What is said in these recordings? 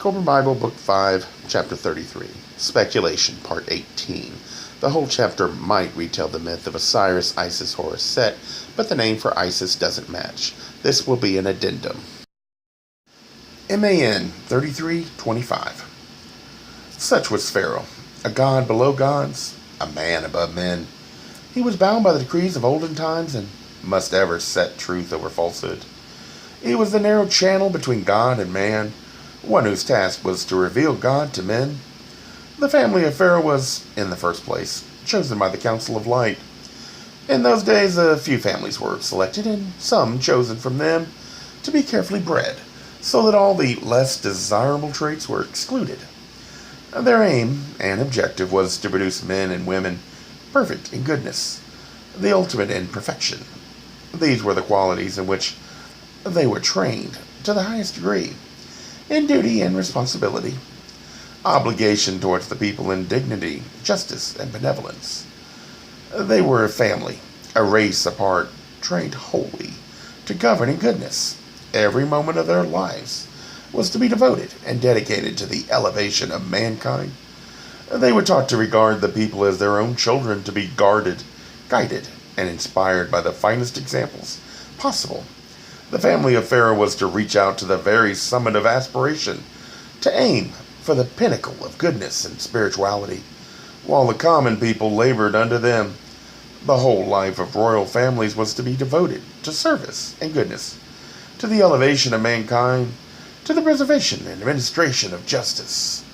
Kolbrin Bible, Book 5, Chapter 33. Speculation, Part 18. The whole chapter might retell the myth of Osiris, Isis, Horus, Set, but the name for Isis doesn't match. This will be an addendum. MAN 3325. Such was Pharaoh, a god below gods, a man above men. He was bound by the decrees of olden times and must ever set truth over falsehood. He was the narrow channel between God and man, one whose task was to reveal God to men. The family of Pharaoh was, in the first place, chosen by the Council of Light. In those days, a few families were selected, and some chosen from them to be carefully bred, so that all the less desirable traits were excluded. Their aim and objective was to produce men and women perfect in goodness, the ultimate in perfection. These were the qualities in which they were trained to the highest degree, in duty and responsibility, obligation towards the people in dignity, justice, and benevolence. They were a family, a race apart, trained wholly to govern in goodness. Every moment of their lives was to be devoted and dedicated to the elevation of mankind. They were taught to regard the people as their own children, to be guarded, guided, and inspired by the finest examples possible. The family of Pharaoh was to reach out to the very summit of aspiration, to aim for the pinnacle of goodness and spirituality, while the common people labored under them. The whole life of royal families was to be devoted to service and goodness, to the elevation of mankind, to the preservation and administration of justice.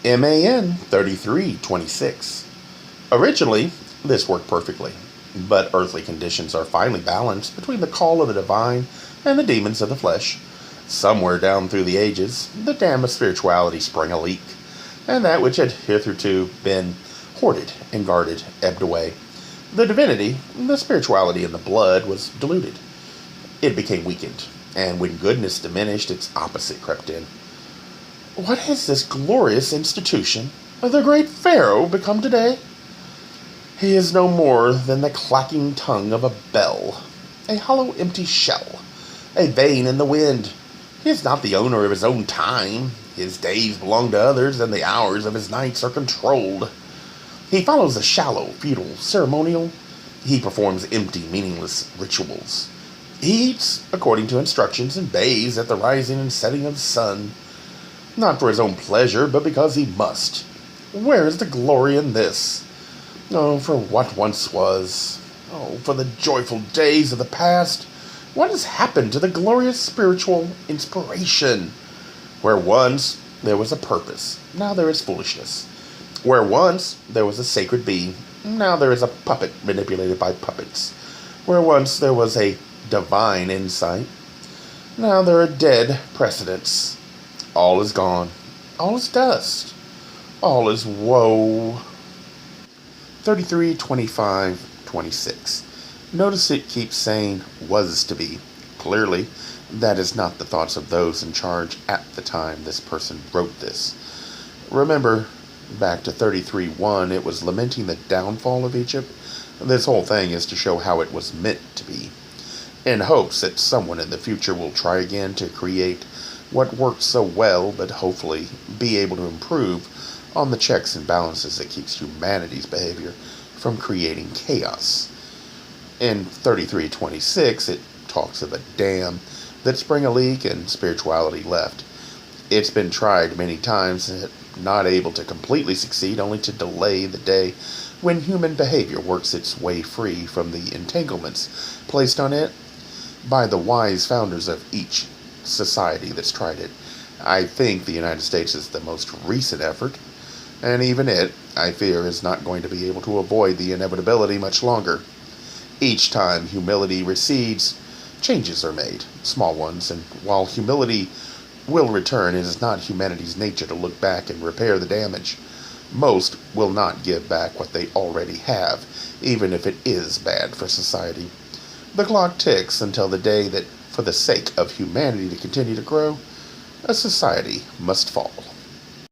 MAN 3326. Originally, this worked perfectly, but earthly conditions are finely balanced between the call of the divine and the demons of the flesh. Somewhere down through the ages, the dam of spirituality sprang a leak, and that which had hitherto been hoarded and guarded ebbed away. The divinity, the spirituality in the blood, was diluted. It became weakened, and when goodness diminished, its opposite crept in. What has this glorious institution, the great Pharaoh, become today? He is no more than the clacking tongue of a bell, a hollow empty shell, a vane in the wind. He is not the owner of his own time. His days belong to others, and the hours of his nights are controlled. He follows a shallow, futile ceremonial. He performs empty, meaningless rituals. He eats according to instructions and bathes at the rising and setting of the sun, not for his own pleasure, but because he must. Where is the glory in this? Oh, for what once was. Oh, for the joyful days of the past. What has happened to the glorious spiritual inspiration? Where once there was a purpose, now there is foolishness. Where once there was a sacred being, now there is a puppet manipulated by puppets. Where once there was a divine insight, now there are dead precedents. All is gone. All is dust. All is woe. 33, 25, 26. Notice it keeps saying was to be. Clearly, that is not the thoughts of those in charge at the time this person wrote this. Remember, back to 33:1, it was lamenting the downfall of Egypt. This whole thing is to show how it was meant to be, in hopes that someone in the future will try again to create what worked so well, but hopefully be able to improve on the checks and balances that keeps humanity's behavior from creating chaos. In 33:26, it talks of a dam that sprang a leak and spirituality left. It's been tried many times, not able to completely succeed, only to delay the day when human behavior works its way free from the entanglements placed on it by the wise founders of each society that's tried it. I think the United States is the most recent effort, and even it, I fear, is not going to be able to avoid the inevitability much longer. Each time humility recedes, changes are made, small ones, and while humility will return, it is not humanity's nature to look back and repair the damage. Most will not give back what they already have, even if it is bad for society. The clock ticks until the day that, for the sake of humanity to continue to grow, a society must fall.